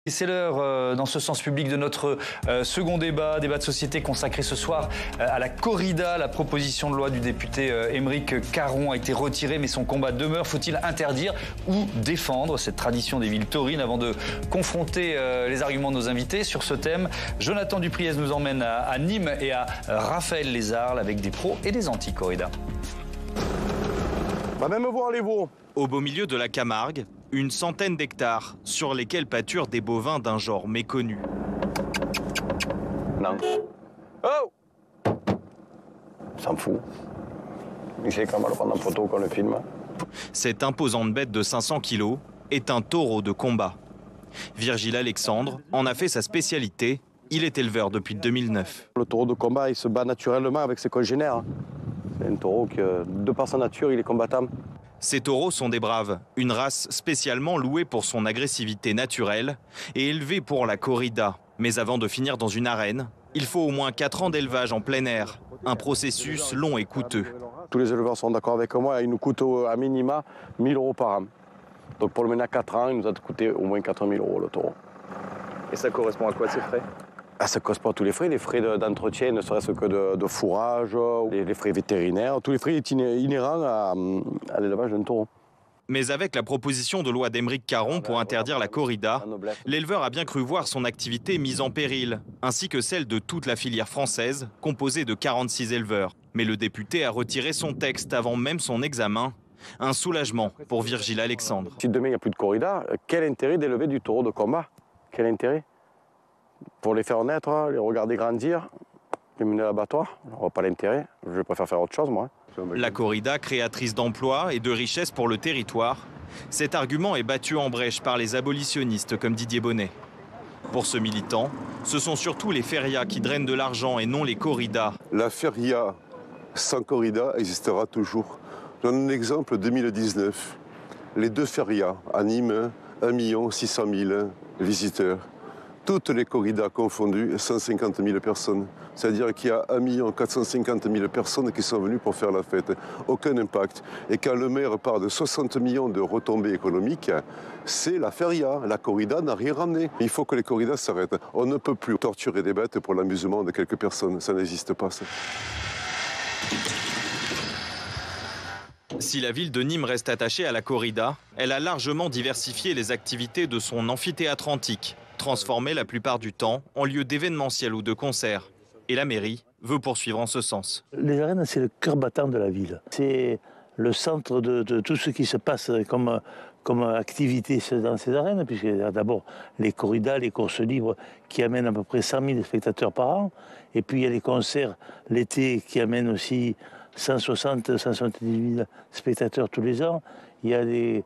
Et c'est l'heure, dans ce sens public, de notre second débat de société consacré ce soir à la corrida. La proposition de loi du député Aymeric Caron a été retirée, mais son combat demeure. Faut-il interdire ou défendre cette tradition des villes taurines? Avant de confronter les arguments de nos invités sur ce thème, Jonathan Dupriez nous emmène à Nîmes et à Raphaël Les Arles avec des pros et des anti-corrida. Va même voir les veaux. Au beau milieu de la Camargue, une centaine d'hectares sur lesquels pâturent des bovins d'un genre méconnu. Non. Oh! S'en fout. Il sait comment le prendre en photo quand on le filme. Cette imposante bête de 500 kilos est un taureau de combat. Virgile Alexandre en a fait sa spécialité. Il est éleveur depuis 2009. Le taureau de combat, il se bat naturellement avec ses congénères. C'est un taureau qui, de par sa nature, il est combattant. Ces taureaux sont des braves, une race spécialement louée pour son agressivité naturelle et élevée pour la corrida. Mais avant de finir dans une arène, il faut au moins 4 ans d'élevage en plein air, un processus long et coûteux. Tous les éleveurs sont d'accord avec moi, il nous coûte à minima 1 000 € par an. Donc pour le mener à 4 ans, il nous a coûté au moins 4 000 € le taureau. Et ça correspond à quoi ces frais? Ça correspond à tous les frais d'entretien, ne serait-ce que de fourrage, les frais vétérinaires, tous les frais inhérents à l'élevage d'un taureau. Mais avec la proposition de loi d'Aymeric Caron pour interdire la corrida, l'éleveur a bien cru voir son activité mise en péril, ainsi que celle de toute la filière française, composée de 46 éleveurs. Mais le député a retiré son texte avant même son examen. Un soulagement pour Virgile Alexandre. Si demain il n'y a plus de corrida, quel intérêt d'élever du taureau de combat? Quel intérêt? Pour les faire naître, les regarder grandir, les mener à l'abattoir, on n'aura pas l'intérêt. Je préfère faire autre chose, moi. La corrida, créatrice d'emplois et de richesses pour le territoire, cet argument est battu en brèche par les abolitionnistes comme Didier Bonnet. Pour ce militant, ce sont surtout les férias qui drainent de l'argent et non les corridas. La feria sans corrida existera toujours. Je donne un exemple, 2019. Les 2 ferias à Nîmes, 1 600 000 visiteurs. Toutes les corridas confondues, 150 000 personnes. C'est-à-dire qu'il y a 1 450 000 personnes qui sont venues pour faire la fête. Aucun impact. Et quand le maire parle de 60 millions de retombées économiques, c'est la feria. La corrida n'a rien ramené. Il faut que les corridas s'arrêtent. On ne peut plus torturer des bêtes pour l'amusement de quelques personnes. Ça n'existe pas, ça. Si la ville de Nîmes reste attachée à la corrida, elle a largement diversifié les activités de son amphithéâtre antique, transformé la plupart du temps en lieu d'événementiel ou de concert. Et la mairie veut poursuivre en ce sens. Les arènes, c'est le cœur battant de la ville. C'est le centre de tout ce qui se passe comme activité dans ces arènes, puisqu'il y a d'abord les corridas, les courses libres qui amènent à peu près 100 000 spectateurs par an. Et puis il y a les concerts l'été qui amènent aussi 160 170 000 spectateurs tous les ans. Il y a les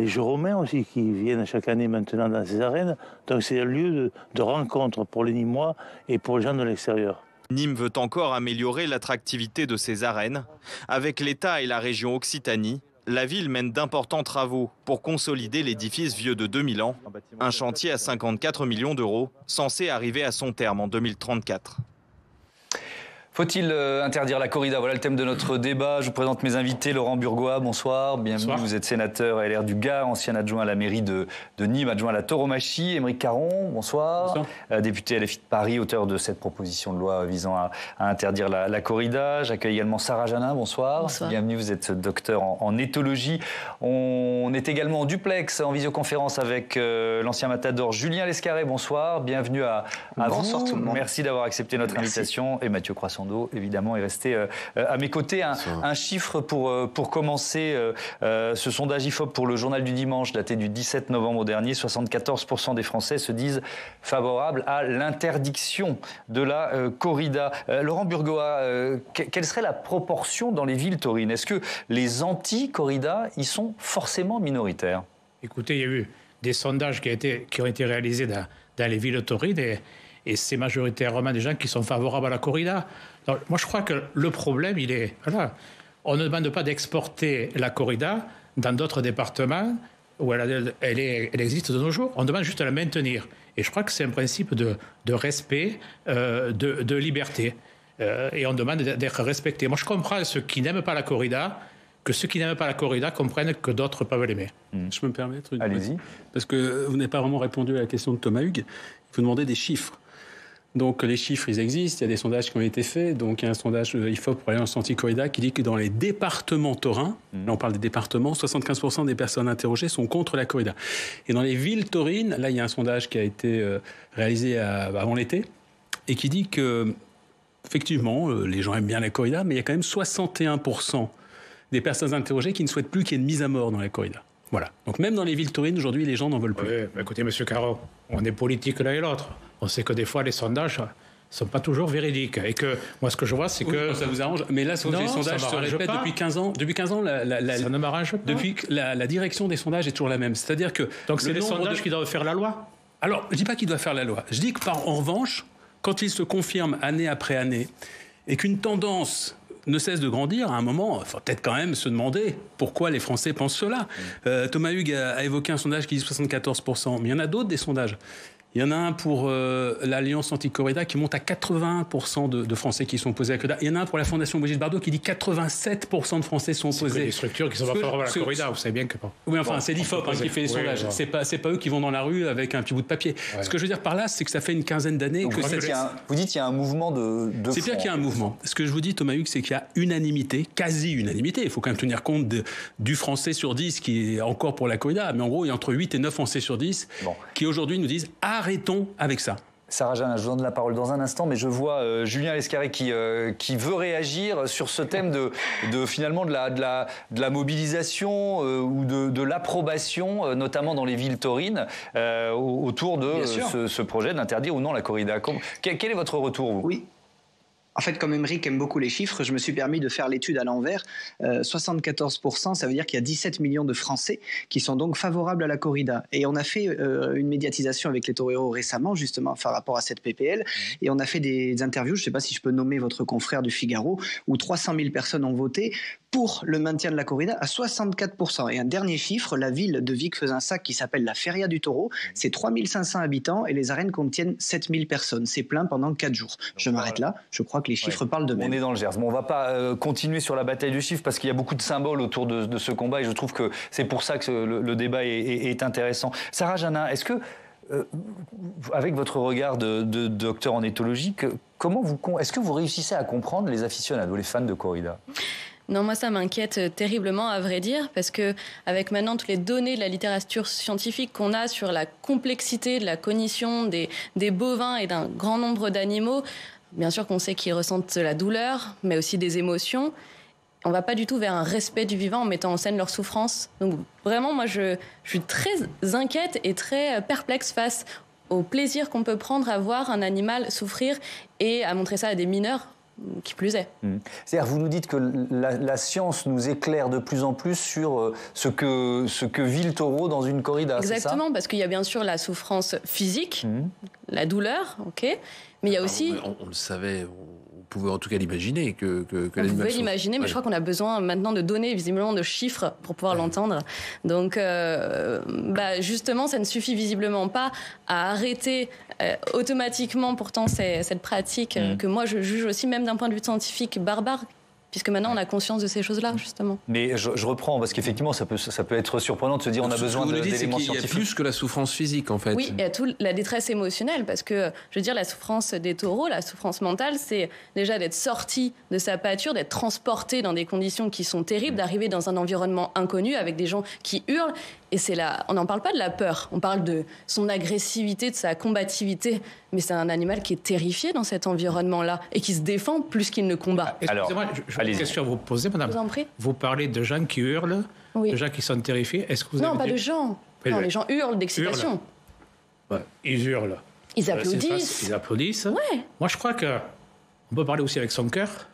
Jeux romains aussi qui viennent chaque année maintenant dans ces arènes. Donc c'est un lieu de rencontre pour les Nîmois et pour les gens de l'extérieur. Nîmes veut encore améliorer l'attractivité de ses arènes. Avec l'État et la région Occitanie, la ville mène d'importants travaux pour consolider l'édifice vieux de 2000 ans. Un chantier à 54 millions d'euros, censé arriver à son terme en 2034. Faut-il interdire la corrida? Voilà le thème de notre débat. Je vous présente mes invités. Laurent Burgoa, bonsoir. Bienvenue. Bonsoir. Vous êtes sénateur LR du Gard, ancien adjoint à la mairie de Nîmes, adjoint à la tauromachie. Aymeric Caron, bonsoir. Député LFI de Paris, auteur de cette proposition de loi visant à interdire la corrida. J'accueille également Sarah Janin, bonsoir. Bonsoir. Bienvenue, vous êtes docteur en éthologie. On est également en duplex, en visioconférence avec l'ancien matador Julien Lescarré, bonsoir. Bienvenue à bonsoir vous. Tout le monde. Merci d'avoir accepté notre invitation. Et Mathieu Croissant évidemment, est resté à mes côtés. Un chiffre pour commencer. Ce sondage IFOP pour le journal du dimanche, daté du 17 novembre dernier, 74% des Français se disent favorables à l'interdiction de la corrida. Laurent Burgoa, quelle serait la proportion dans les villes taurines? Est-ce que les anti-corrida y sont forcément minoritaires? Écoutez, il y a eu des sondages qui ont été réalisés dans les villes taurines et c'est majoritairement des gens qui sont favorables à la corrida. Donc, moi, je crois que le problème, il est... Voilà, on ne demande pas d'exporter la corrida dans d'autres départements où elle existe de nos jours. On demande juste de la maintenir. Et je crois que c'est un principe de respect, de liberté. Et on demande d'être respecté. Moi, je comprends ceux qui n'aiment pas la corrida, que ceux qui n'aiment pas la corrida comprennent que d'autres peuvent l'aimer. Je peux me permettre Allez-y. Parce que vous n'avez pas vraiment répondu à la question de Thomas Hugues. Il faut demander des chiffres. Donc les chiffres, ils existent, il y a des sondages qui ont été faits. Donc il y a un sondage IFOP pour l'Alliance anti-corrida qui dit que dans les départements taurins, là on parle des départements, 75% des personnes interrogées sont contre la corrida. Et dans les villes taurines, là il y a un sondage qui a été réalisé avant l'été et qui dit que, effectivement, les gens aiment bien la corrida, mais il y a quand même 61% des personnes interrogées qui ne souhaitent plus qu'il y ait une mise à mort dans la corrida. Voilà. Donc même dans les villes taurines, aujourd'hui, les gens n'en veulent plus. Oui, mais écoutez, monsieur Caron, on est politique l'un et l'autre. On sait que des fois, les sondages ne sont pas toujours véridiques. Et que moi, ce que je vois, c'est que... Ça vous arrange. Mais là, les sondages se répètent depuis 15 ans. Depuis 15 ans, ça ne m'arrange pas. Depuis la direction des sondages est toujours la même. C'est-à-dire que... Donc c'est les sondages qui doivent faire la loi? Alors, je ne dis pas qu'ils doivent faire la loi. Je dis en revanche, quand ils se confirment année après année, et qu'une tendance ne cesse de grandir, à un moment, il faut peut-être quand même se demander pourquoi les Français pensent cela. Thomas Hugues a évoqué un sondage qui dit 74%, mais il y en a d'autres des sondages. Il y en a un pour l'Alliance anti-corrida qui monte à 81% de Français qui sont opposés à la corrida. Il y en a un pour la Fondation Brigitte Bardot qui dit 87% de Français sont opposés. C'est des structures qui sont pas favorables à la corrida, vous savez bien que pas. Oui, enfin, c'est l'IFOP qui fait les sondages. Ouais. C'est pas eux qui vont dans la rue avec un petit bout de papier. Ouais. Ce que je veux dire par là, c'est que ça fait une quinzaine d'années que... Vous dites qu'il y a un mouvement de c'est clair qu'il y a un mouvement. Ce que je vous dis, Thomas Hugues, c'est qu'il y a unanimité, quasi-unanimité. Il faut quand même tenir compte du Français sur 10 qui est encore pour la corrida. Mais en gros, il y a entre 8 et 9 Français sur 10 qui aujourd'hui nous disent arrêtons avec ça. Sarah Janin, je vous donne la parole dans un instant, mais je vois Julien Lescarré qui veut réagir sur ce thème finalement de la mobilisation ou de l'approbation, notamment dans les villes taurines, autour de ce projet d'interdire ou non la corrida. Quel est votre retour, vous ? Oui. En fait, comme Émeric aime beaucoup les chiffres, je me suis permis de faire l'étude à l'envers. 74%, ça veut dire qu'il y a 17 millions de Français qui sont donc favorables à la corrida. Et on a fait une médiatisation avec les toreros récemment, justement, par rapport à cette PPL. Et on a fait des interviews, je ne sais pas si je peux nommer votre confrère du Figaro, où 300 000 personnes ont voté pour le maintien de la corrida à 64%. Et un dernier chiffre, la ville de Vic-Fezensac, qui s'appelle la Feria du Taureau, c'est 3500 habitants et les arènes contiennent 7000 personnes. C'est plein pendant 4 jours. Je m'arrête là, je crois que les chiffres parlent d'eux-mêmes. On est dans le Gers. Bon, on ne va pas continuer sur la bataille du chiffre parce qu'il y a beaucoup de symboles autour de ce combat et je trouve que c'est pour ça que le débat est intéressant. Sarah Janin, est-ce que, avec votre regard de docteur en éthologie, est-ce que vous réussissez à comprendre les aficionados, les fans de corrida ? Non, moi ça m'inquiète terriblement à vrai dire parce que avec maintenant toutes les données de la littérature scientifique qu'on a sur la complexité de la cognition des bovins et d'un grand nombre d'animaux, bien sûr qu'on sait qu'ils ressentent la douleur, mais aussi des émotions. On ne va pas du tout vers un respect du vivant en mettant en scène leur souffrance. Donc vraiment, moi je suis très inquiète et très perplexe face au plaisir qu'on peut prendre à voir un animal souffrir et à montrer ça à des mineurs. Qui plus est. C'est-à-dire, vous nous dites que la science nous éclaire de plus en plus sur ce que vit le taureau dans une corrida. Exactement, c'est ça ? Parce qu'il y a bien sûr la souffrance physique, la douleur, ok, mais il y a aussi... On le savait, on pouvait en tout cas l'imaginer que l'animal... On pouvait l'imaginer, mais je crois qu'on a besoin maintenant de données, visiblement, de chiffres pour pouvoir l'entendre. Donc, justement, ça ne suffit visiblement pas à arrêter automatiquement, pourtant, cette pratique que moi, je juge aussi, même d'un point de vue scientifique, barbare, puisque maintenant on a conscience de ces choses-là, justement. Mais je reprends, parce qu'effectivement, ça peut être surprenant de se dire on a besoin d'éléments scientifiques. Il y a plus que la souffrance physique, en fait. Oui, il y a toute la détresse émotionnelle, parce que, je veux dire, la souffrance des taureaux, la souffrance mentale, c'est déjà d'être sorti de sa pâture, d'être transporté dans des conditions qui sont terribles, d'arriver dans un environnement inconnu avec des gens qui hurlent. Et c'est là, on n'en parle pas de la peur, on parle de son agressivité, de sa combativité. Mais c'est un animal qui est terrifié dans cet environnement-là et qui se défend plus qu'il ne combat. Excusez-moi, j'ai une question à vous poser, madame. Je vous en prie. Vous parlez de gens qui hurlent, de gens qui sont terrifiés. Est-ce que vous non, pas de gens. Non, les gens hurlent d'excitation. Ouais. Ils hurlent. Ils applaudissent. Ils applaudissent. Ouais. Moi, je crois qu'on peut parler aussi avec son cœur.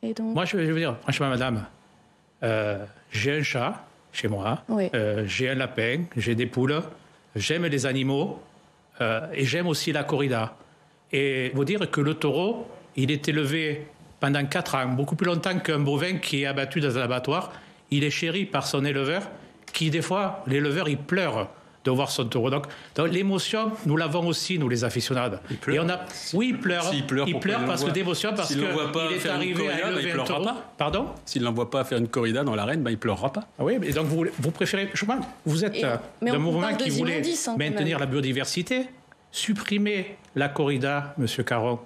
Et donc moi, je veux dire, franchement, madame, j'ai un chat chez moi, j'ai un lapin, j'ai des poules, j'aime les animaux et j'aime aussi la corrida. Et vous dire que le taureau, il est élevé pendant 4 ans, beaucoup plus longtemps qu'un bovin qui est abattu dans un abattoir. Il est chéri par son éleveur, qui des fois, l'éleveur, il pleure de voir son taureau. Donc l'émotion, nous l'avons aussi, nous les aficionados. Et on a... Oui, il pleure. S'il pleure, il pleure parce que d'émotion, parce qu'il est arrivé à élever un taureau. Pardon ? S'il n'envoie pas faire une corrida dans l'arène, il ne pleurera pas. Ah oui, et donc vous préférez... Je pense, vous êtes d'un mouvement qui voulait maintenir la biodiversité. Supprimer la corrida, Monsieur Caron,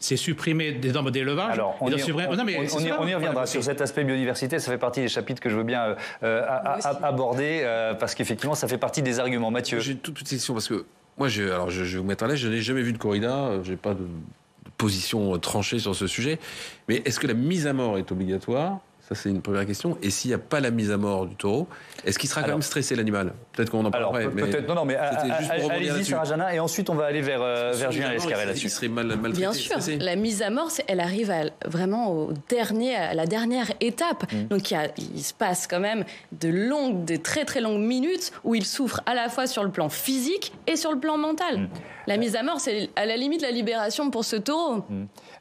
c'est supprimer des nombres d'élevage. Alors, on y reviendra sur cet aspect biodiversité. Ça fait partie des chapitres que je veux bien aborder, parce qu'effectivement, ça fait partie des arguments. Mathieu. J'ai toute petite question, parce que moi, je vais vous mettre à l'aise, je n'ai jamais vu de corrida, je n'ai pas de position tranchée sur ce sujet. Mais est-ce que la mise à mort est obligatoire ? Ça, c'est une première question. Et s'il n'y a pas la mise à mort du taureau, est-ce qu'il sera quand même stressé, l'animal ? Peut-être qu'on en parlera après. Peut-être, non, mais allez-y, Sarah Janin, et ensuite on va aller vers Julien Lescarré là-dessus. Il serait maltraité. Bien sûr, la mise à mort, elle arrive vraiment à la dernière étape. Donc il se passe quand même de très très longues minutes où il souffre à la fois sur le plan physique et sur le plan mental. La mise à mort, c'est à la limite la libération pour ce taureau.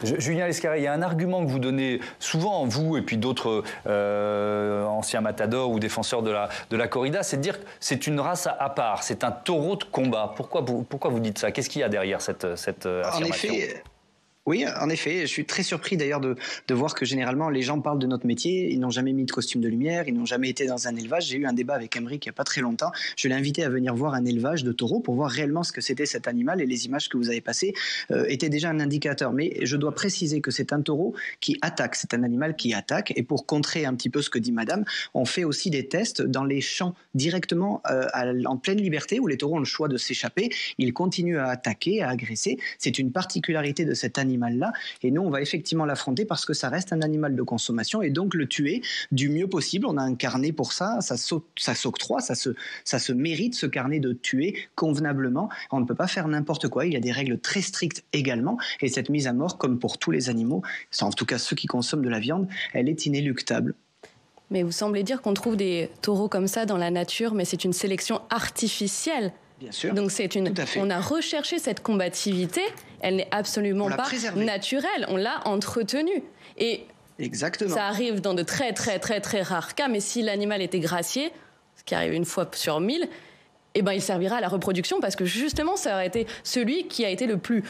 Julien Lescarré, il y a un argument que vous donnez souvent, vous et puis d'autres anciens matadors ou défenseurs de la corrida, c'est de dire que c'est une race à part, c'est un taureau de combat. Pourquoi vous dites ça ? Qu'est-ce qu'il y a derrière cette affirmation ? Oui, en effet, je suis très surpris d'ailleurs de voir que généralement les gens parlent de notre métier, ils n'ont jamais mis de costume de lumière, ils n'ont jamais été dans un élevage. J'ai eu un débat avec Aymeric il n'y a pas très longtemps, je l'ai invité à venir voir un élevage de taureaux pour voir réellement ce que c'était cet animal, et les images que vous avez passées étaient déjà un indicateur. Mais je dois préciser que c'est un taureau qui attaque, c'est un animal qui attaque, et pour contrer un petit peu ce que dit madame, on fait aussi des tests dans les champs directement en pleine liberté où les taureaux ont le choix de s'échapper, ils continuent à attaquer, à agresser. C'est une particularité de cet animal-là, et nous on va effectivement l'affronter parce que ça reste un animal de consommation, et donc le tuer du mieux possible. On a un carnet pour ça, ça s'octroie, ça se mérite, ce carnet de tuer convenablement. On ne peut pas faire n'importe quoi, il y a des règles très strictes également, et cette mise à mort, comme pour tous les animaux, en tout cas ceux qui consomment de la viande, elle est inéluctable. Mais vous semblez dire qu'on trouve des taureaux comme ça dans la nature, mais c'est une sélection artificielle. Bien sûr. Donc on a recherché cette combativité, elle n'est absolument pas naturelle, on l'a entretenue. Et exactement. Ça arrive dans de très très très très rares cas, mais si l'animal était gracié, ce qui arrive une fois sur 1000, il servira à la reproduction, parce que justement ça aurait été celui qui a été le plus,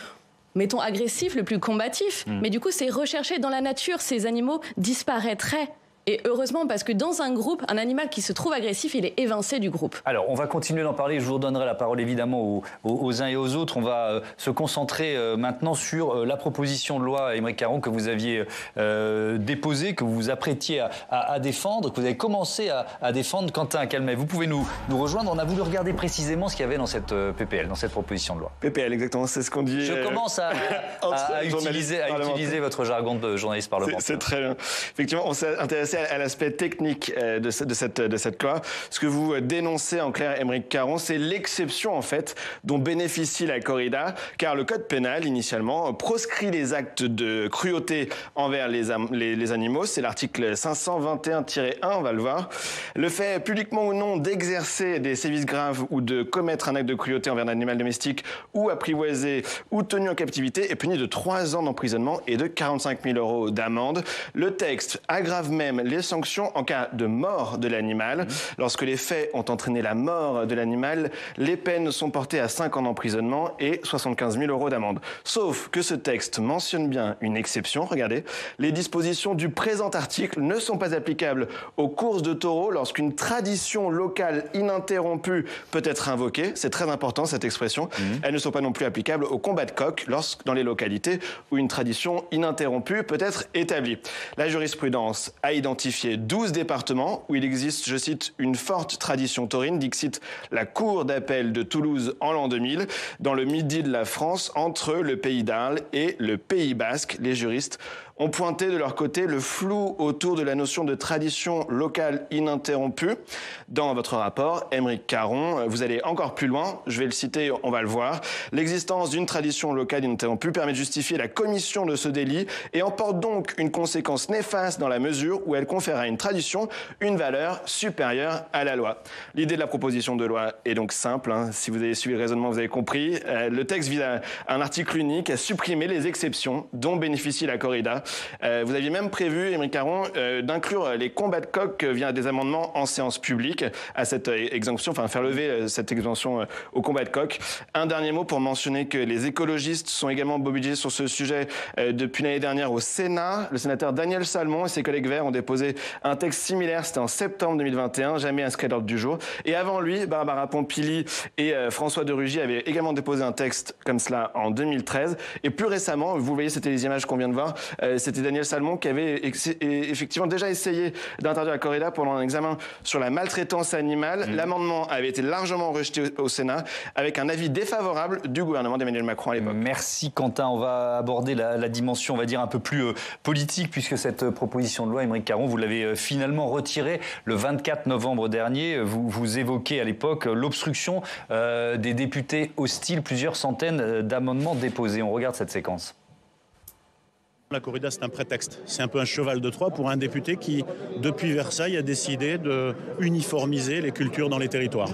mettons, agressif, le plus combatif. Mais du coup c'est recherché dans la nature, ces animaux disparaîtraient. Et heureusement, parce que dans un groupe, un animal qui se trouve agressif, il est évincé du groupe. Alors, on va continuer d'en parler. Je vous redonnerai la parole évidemment aux uns et aux autres. On va se concentrer maintenant sur la proposition de loi, Aymeric Caron, que vous aviez déposée, que vous vous apprêtiez à défendre, que vous avez commencé à défendre. Quentin Calmet, vous pouvez nous rejoindre. On a voulu regarder précisément ce qu'il y avait dans cette PPL, dans cette proposition de loi. PPL, exactement, c'est ce qu'on dit. Je commence à utiliser votre jargon de journaliste parlementaire. C'est très bien. Effectivement, on s'est intéressé à l'aspect technique de cette loi. Ce que vous dénoncez en clair, Aymeric Caron, c'est l'exception en fait dont bénéficie la corrida, car le code pénal initialement proscrit les actes de cruauté envers les animaux. C'est l'article 521-1, on va le voir. Le fait publiquement ou non d'exercer des sévices graves ou de commettre un acte de cruauté envers un animal domestique ou apprivoisé ou tenu en captivité est puni de 3 ans d'emprisonnement et de 45 000 € d'amende. Le texte aggrave même les sanctions en cas de mort de l'animal. Lorsque les faits ont entraîné la mort de l'animal, les peines sont portées à 5 ans d'emprisonnement et 75 000 € d'amende. Sauf que ce texte mentionne bien une exception. Regardez, les dispositions du présent article ne sont pas applicables aux courses de taureaux lorsqu'une tradition locale ininterrompue peut être invoquée. C'est très important cette expression. Elles ne sont pas non plus applicables aux combats de coqs dans les localités où une tradition ininterrompue peut être établie. La jurisprudence a identifié 12 départements où il existe, je cite, une forte tradition taurine, dixit la Cour d'appel de Toulouse en l'an 2000, dans le midi de la France, entre le Pays d'Arles et le Pays Basque. Les juristes ont pointé de leur côté le flou autour de la notion de tradition locale ininterrompue. Dans votre rapport, Aymeric Caron, vous allez encore plus loin, je vais le citer, on va le voir. L'existence d'une tradition locale ininterrompue permet de justifier la commission de ce délit et emporte donc une conséquence néfaste dans la mesure où elle elle confère à une tradition une valeur supérieure à la loi. L'idée de la proposition de loi est donc simple. Si vous avez suivi le raisonnement, vous avez compris. Le texte vise à un article unique à supprimer les exceptions dont bénéficie la corrida. Vous aviez même prévu, Aymeric Caron, d'inclure les combats de coq via des amendements en séance publique à cette exemption, enfin faire lever cette exemption au combat de coq. Un dernier mot pour mentionner que les écologistes sont également mobilisés sur ce sujet depuis l'année dernière au Sénat. Le sénateur Daniel Salmon et ses collègues Verts ont déposé un texte similaire, c'était en septembre 2021, jamais inscrit à l'ordre du jour. Et avant lui, Barbara Pompili et François de Rugy avaient également déposé un texte comme cela en 2013. Et plus récemment, vous voyez, c'était les images qu'on vient de voir, c'était Daniel Salmon qui avait effectivement déjà essayé d'interdire la corrida pendant un examen sur la maltraitance animale. L'amendement avait été largement rejeté au Sénat avec un avis défavorable du gouvernement d'Emmanuel Macron à l'époque. Merci Quentin. On va aborder la dimension, on va dire, un peu plus politique, puisque cette proposition de loi, Aymeric Caron, vous l'avez finalement retirée le 24 novembre dernier. Vous évoquez à l'époque l'obstruction des députés hostiles, plusieurs centaines d'amendements déposés. On regarde cette séquence. La corrida, c'est un prétexte. C'est un peu un cheval de Troie pour un député qui, depuis Versailles, a décidé de uniformiser les cultures dans les territoires.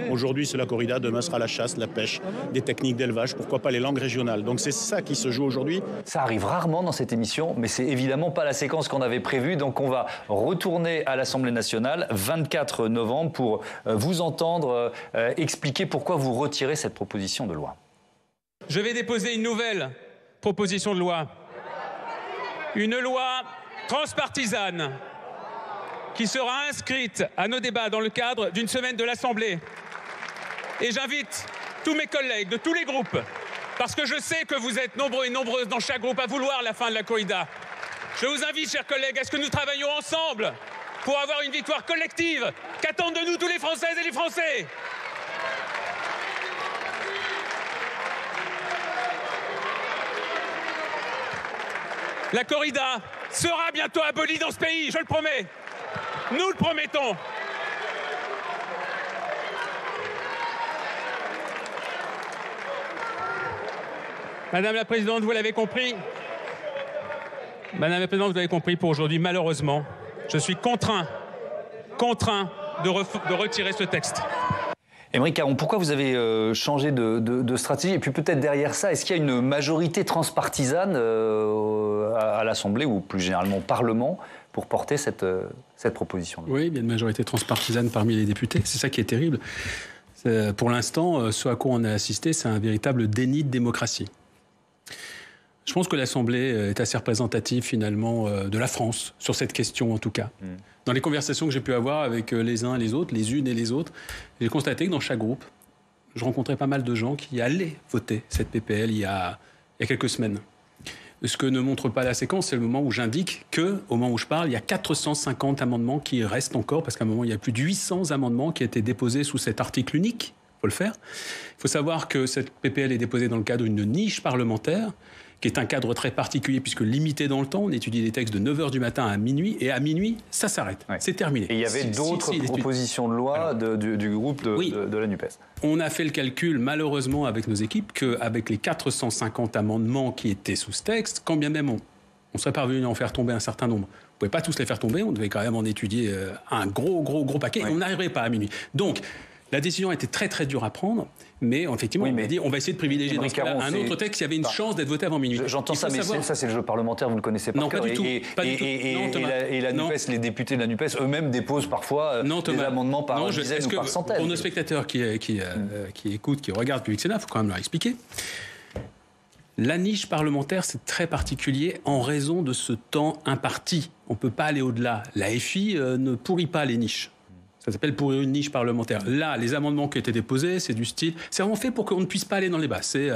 Aujourd'hui, c'est la corrida, demain sera la chasse, la pêche, des techniques d'élevage, pourquoi pas les langues régionales. Donc c'est ça qui se joue aujourd'hui. Ça arrive rarement dans cette émission, mais c'est évidemment pas la séquence qu'on avait prévue. Donc on va retourner à l'Assemblée nationale, 24 novembre, pour vous entendre expliquer pourquoi vous retirez cette proposition de loi. Je vais déposer une nouvelle proposition de loi. Une loi transpartisane qui sera inscrite à nos débats dans le cadre d'une semaine de l'Assemblée. Et j'invite tous mes collègues de tous les groupes, parce que je sais que vous êtes nombreux et nombreuses dans chaque groupe à vouloir la fin de la corrida. Je vous invite, chers collègues, à ce que nous travaillions ensemble pour avoir une victoire collective qu'attendent de nous tous les Françaises et les Français. La corrida sera bientôt abolie dans ce pays, je le promets. Nous le promettons. Madame la Présidente, vous l'avez compris. Madame la Présidente, vous l'avez compris, pour aujourd'hui, malheureusement, je suis contraint de retirer ce texte. Aymeric Caron, pourquoi vous avez changé de stratégie? Et puis peut-être derrière ça, est-ce qu'il y a une majorité transpartisane à l'Assemblée ou plus généralement au Parlement pour porter cette proposition? Oui, il y a une majorité transpartisane parmi les députés. C'est ça qui est terrible. Pour l'instant, ce à quoi on a assisté, c'est un véritable déni de démocratie. Je pense que l'Assemblée est assez représentative finalement de la France, sur cette question en tout cas. Dans les conversations que j'ai pu avoir avec les uns et les autres, les unes et les autres, j'ai constaté que dans chaque groupe, je rencontrais pas mal de gens qui allaient voter cette PPL il y a quelques semaines. Ce que ne montre pas la séquence, c'est le moment où j'indique qu'au moment où je parle, il y a 450 amendements qui restent encore, parce qu'à un moment, il y a plus de 800 amendements qui étaient déposés sous cet article unique. Il faut le faire. Il faut savoir que cette PPL est déposée dans le cadre d'une niche parlementaire, qui est un cadre très particulier, puisque limité dans le temps, on étudie les textes de 9h du matin à minuit, et à minuit, ça s'arrête. Ouais. C'est terminé. Et il y avait d'autres propositions de loi du groupe de la NUPES. On a fait le calcul, malheureusement, avec nos équipes, qu'avec les 450 amendements qui étaient sous ce texte, quand bien même on serait parvenu à en faire tomber un certain nombre, on ne pouvait pas tous les faire tomber, on devait quand même en étudier un gros paquet, et on n'arriverait pas à minuit. Donc, la décision était très très dure à prendre, mais effectivement, on a dit on va essayer de privilégier dans ce cas-là un autre texte qui avait une chance d'être voté avant minuit. J'entends ça, mais ça c'est le jeu parlementaire, vous le connaissez par cœur. Pas du tout. Et la NUPES, les députés de la NUPES eux-mêmes déposent parfois des amendements par dizaines ou par centaines. Pour nos spectateurs qui écoutent, qui regardent Public Sénat, il faut quand même leur expliquer. La niche parlementaire, c'est très particulier en raison de ce temps imparti. On ne peut pas aller au-delà. La FI ne pourrit pas les niches. Ça s'appelle pour une niche parlementaire. Là, les amendements qui ont été déposés, c'est du style... C'est vraiment fait pour qu'on ne puisse pas aller dans les bas. C'est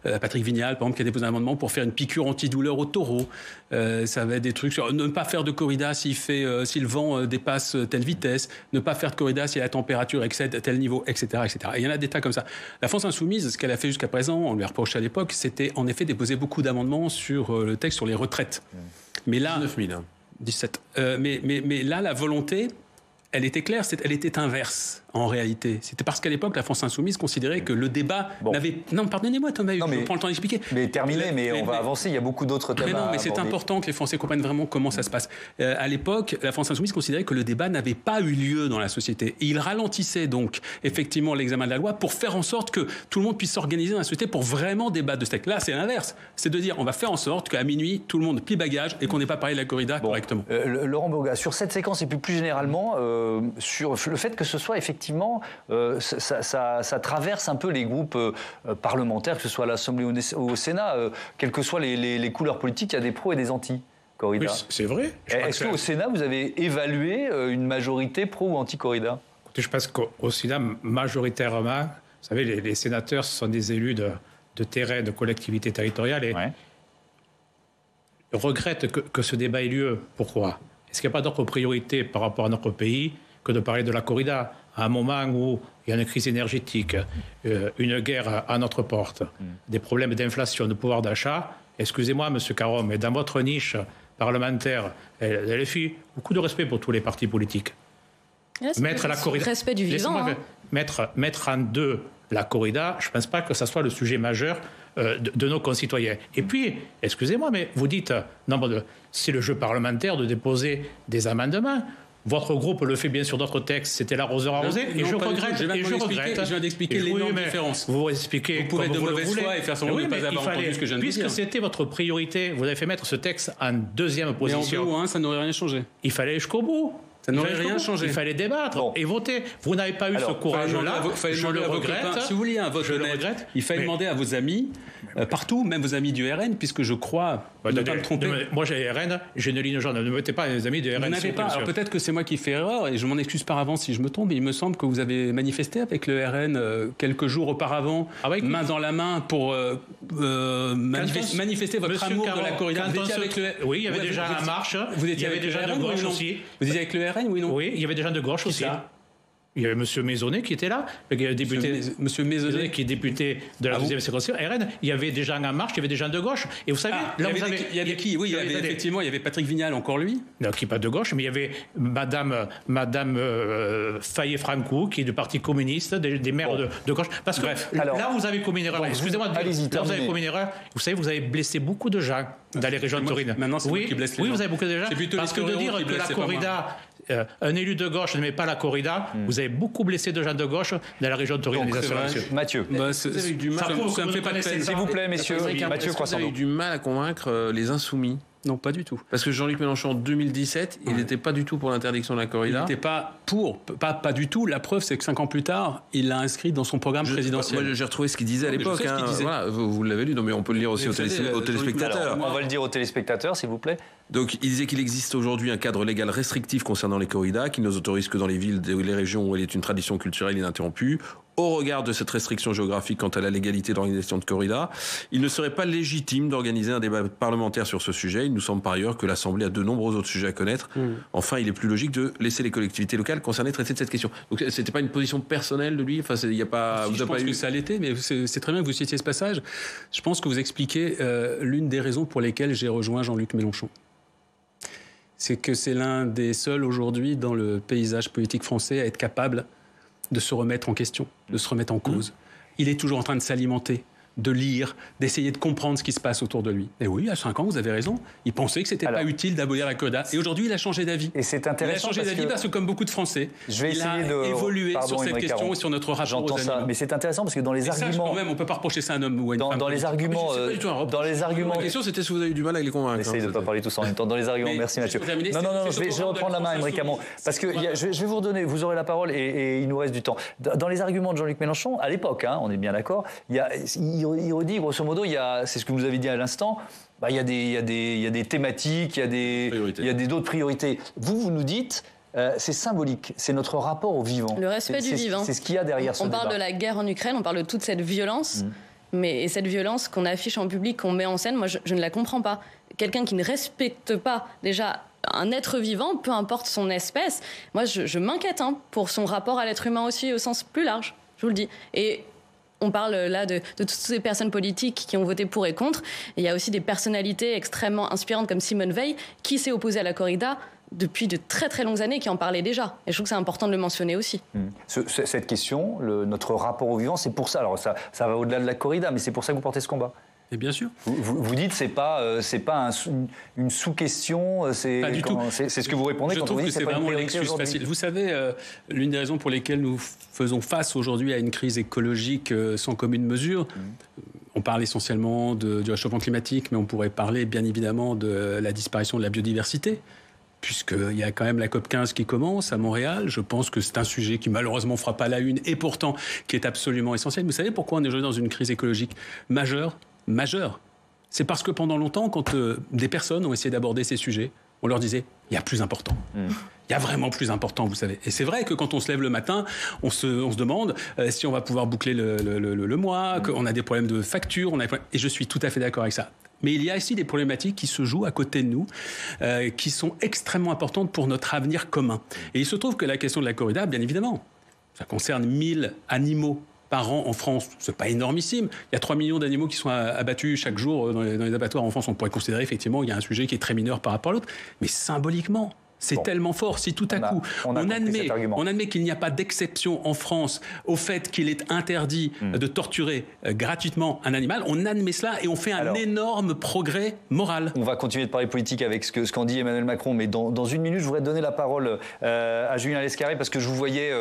Patrick Vignal, par exemple, qui a déposé un amendement pour faire une piqûre antidouleur au taureau. Ça va être des trucs sur ne pas faire de corrida si le vent dépasse telle vitesse, ne pas faire de corrida si la température excède tel niveau, etc., etc. Et il y en a des tas comme ça. La France Insoumise, ce qu'elle a fait jusqu'à présent, on lui reproche à l'époque, c'était en effet déposer beaucoup d'amendements sur le texte sur les retraites. Mais là... 19 000. 17. Mais là, la volonté... elle était claire, elle était inverse, en réalité. C'était parce qu'à l'époque, la France Insoumise considérait que le débat n'avait... Non, pardonnez-moi, Thomas, je prends le temps d'expliquer. Mais terminé, mais on va avancer, il y a beaucoup d'autres thèmes. Mais non, mais c'est important que les Français comprennent vraiment comment ça se passe. À l'époque, la France Insoumise considérait que le débat n'avait pas eu lieu dans la société. Et il ralentissait donc, effectivement, l'examen de la loi pour faire en sorte que tout le monde puisse s'organiser dans la société pour vraiment débattre de ce texte. Là, c'est l'inverse. C'est de dire, on va faire en sorte qu'à minuit, tout le monde plie bagage et qu'on n'ait pas parlé de la corrida correctement. Laurent Bourgois, sur cette séquence et puis plus généralement, sur le fait que ce soit effectivement, ça traverse un peu les groupes parlementaires, que ce soit à l'Assemblée ou au Sénat, quelles que soient les couleurs politiques, il y a des pros et des anti-corrida. Oui, c'est vrai. Est-ce qu'au Sénat, vous avez évalué une majorité pro ou anti-corrida? Je pense qu'au Sénat, majoritairement, vous savez, les sénateurs sont des élus de terrain, de collectivités territoriales et regrettent que ce débat ait lieu. Pourquoi? Est-ce qu'il n'y a pas d'autre priorité par rapport à notre pays que de parler de la corrida à un moment où il y a une crise énergétique, une guerre à notre porte, des problèmes d'inflation, de pouvoir d'achat? Excusez-moi, M. Caron, mais dans votre niche parlementaire, LFI, beaucoup de respect pour tous les partis politiques. Là, mettre la corrida, respect du vivant. Mettre en deux la corrida, je ne pense pas que ça soit le sujet majeur de nos concitoyens. Et puis, excusez-moi, mais vous dites, c'est le jeu parlementaire de déposer des amendements. Votre groupe le fait bien sur d'autres textes, c'était l'arroseur arrosé, et je regrette. Je viens d'expliquer l'énorme différence. Vous expliquez. Vous pouvez être de mauvaise foi et faire semblant de ne pas avoir entendu ce que je viens de dire. Puisque c'était votre priorité, vous avez fait mettre ce texte en deuxième position. Mais en 2 ou 1, ça n'aurait rien changé. Il fallait aller jusqu'au bout. Ça n'aurait rien changé. Il fallait débattre et voter. Vous n'avez pas eu ce courage-là. Je le regrette. Si vous vouliez un vote honnête, il fallait demander à vos amis, partout, même vos amis du RN, puisque je crois ne pas me tromper. Moi, j'ai RN, j'ai une ligne jaune. Ne mettez pas les amis du RN. Vous n'avez pas. Alors peut-être que c'est moi qui fais erreur, et je m'en excuse par avance si je me trompe, mais il me semble que vous avez manifesté avec le RN quelques jours auparavant, main dans la main, pour manifester votre amour de la corrida. Oui, il y avait déjà la marche. Vous étiez avec déjà de gauche aussi. Vous étiez avec le RN, oui, non? Oui, il y avait des gens de gauche aussi. Il y avait M. Maisonnet qui était là, député, M. Maisonnet qui est député de la deuxième circonscription, RN. Il y avait des gens en marche, il y avait des gens de gauche. Et vous savez, là, il y avait qui? Oui, effectivement, il y avait Patrick Vignal, encore lui. Non, qui n'est pas de gauche, mais il y avait Madame Fayet-Franco, qui est du Parti communiste, des maires de gauche. Parce que là, vous avez commis une erreur. Excusez-moi, là, vous avez commis une erreur. Vous savez, vous avez blessé beaucoup de gens dans les régions de Taurine. Maintenant, c'est moi qui blesse les gens. Oui, vous avez beaucoup de gens. Parce que de dire que la corrida... un élu de gauche ne met pas la corrida, vous avez beaucoup blessé de gens de gauche dans la région de Taurine. Mathieu. Vous avez eu du mal, ça me fait pas de peine. S'il vous plaît, messieurs. Mathieu Croissant. Vous avez eu du mal à convaincre les insoumis? Non, pas du tout. Parce que Jean-Luc Mélenchon, en 2017, il n'était pas du tout pour l'interdiction de la corrida. Il n'était pas pour, pas du tout. La preuve, c'est que 5 ans plus tard, il l'a inscrit dans son programme présidentiel. Moi, j'ai retrouvé ce qu'il disait à l'époque. Voilà, vous l'avez lu, non, mais on peut le lire aussi aux téléspectateurs. Alors, on va le dire aux téléspectateurs, s'il vous plaît. Donc, il disait qu'il existe aujourd'hui un cadre légal restrictif concernant les corridas, qui ne nous autorise que dans les villes et les régions où elle est une tradition culturelle ininterrompue. Au regard de cette restriction géographique quant à la légalité d'organisation de corrida, il ne serait pas légitime d'organiser un débat parlementaire sur ce sujet. Il nous semble par ailleurs que l'Assemblée a de nombreux autres sujets à connaître. Enfin, il est plus logique de laisser les collectivités locales concernées traiter de cette question. Donc, c'était pas une position personnelle de lui. Enfin, il y a pas. Je pense que ça l'était, mais c'est très bien que vous citiez ce passage. Je pense que vous expliquez l'une des raisons pour lesquelles j'ai rejoint Jean-Luc Mélenchon. C'est que c'est l'un des seuls aujourd'hui dans le paysage politique français à être capable de se remettre en question, de se remettre en cause. Il est toujours en train de s'alimenter, de lire, d'essayer de comprendre ce qui se passe autour de lui. Et oui, il y a 5 ans, vous avez raison, il pensait que c'était pas utile d'abolir la corrida. Et aujourd'hui, il a changé d'avis. Et c'est intéressant. Il a changé d'avis parce que, comme beaucoup de Français, il a évolué sur cette question et sur notre rapport aux animaux. Mais c'est intéressant parce que dans les arguments... quand même, on ne peut pas reprocher ça à un homme ou à une femme. Dans les arguments... La question, c'était si vous avez eu du mal à les convaincre. Essayez de ne pas parler tous en même temps. Dans les arguments, merci Mathieu. Non, je vais reprendre la main, Émeric Caron. Parce que je vais vous redonner, vous aurez la parole et il nous reste du temps. Dans les arguments de Jean-Luc Mélenchon, à l'époque, on est bien d'accord, il redit, grosso modo, c'est ce que vous avez dit à l'instant, il y a des thématiques, il y a d'autres priorités. Vous nous dites, c'est symbolique, c'est notre rapport au vivant. Le respect du vivant. C'est ce qu'il y a derrière ce débat. On parle de la guerre en Ukraine, on parle de toute cette violence, mais cette violence qu'on affiche en public, qu'on met en scène, moi je ne la comprends pas. Quelqu'un qui ne respecte pas déjà un être vivant, peu importe son espèce, moi je m'inquiète pour son rapport à l'être humain aussi au sens plus large, je vous le dis. Et on parle là de toutes ces personnes politiques qui ont voté pour et contre. Et il y a aussi des personnalités extrêmement inspirantes comme Simone Veil qui s'est opposée à la corrida depuis de très très longues années qui en parlaient déjà. Et je trouve que c'est important de le mentionner aussi. Cette question, notre rapport au vivant, c'est pour ça. Alors ça va au-delà de la corrida, mais c'est pour ça que vous portez ce combat. Et bien sûr. Vous dites c'est pas une sous-question, c'est ce que vous répondez quand vous dites c'est pas vraiment l'excuse facile. Vous savez, l'une des raisons pour lesquelles nous faisons face aujourd'hui à une crise écologique sans commune mesure, on parle essentiellement du réchauffement climatique, mais on pourrait parler bien évidemment de la disparition de la biodiversité, puisqu'il y a quand même la COP15 qui commence à Montréal. Je pense que c'est un sujet qui malheureusement ne fera pas la une et pourtant qui est absolument essentiel. Vous savez pourquoi on est aujourd'hui dans une crise écologique majeure ? C'est parce que pendant longtemps, quand des personnes ont essayé d'aborder ces sujets, on leur disait « il y a plus important ». Il y a vraiment plus important, vous savez. Et c'est vrai que quand on se lève le matin, on se demande si on va pouvoir boucler le mois, qu'on a des problèmes de facture, et je suis tout à fait d'accord avec ça. Mais il y a aussi des problématiques qui se jouent à côté de nous, qui sont extrêmement importantes pour notre avenir commun. Et il se trouve que la question de la corrida, bien évidemment, ça concerne 1000 animaux par an en France, c'est pas énormissime. Il y a 3 millions d'animaux qui sont abattus chaque jour dans les abattoirs en France. On pourrait considérer effectivement qu'il y a un sujet qui est très mineur par rapport à l'autre. Mais symboliquement, c'est tellement fort. Si tout à coup, on admet qu'il n'y a pas d'exception en France au fait qu'il est interdit de torturer gratuitement un animal, on admet cela et on fait un énorme progrès moral. On va continuer de parler politique avec ce qu'en dit Emmanuel Macron, mais dans une minute, je voudrais donner la parole à Julien Lescarré, parce que je vous voyais,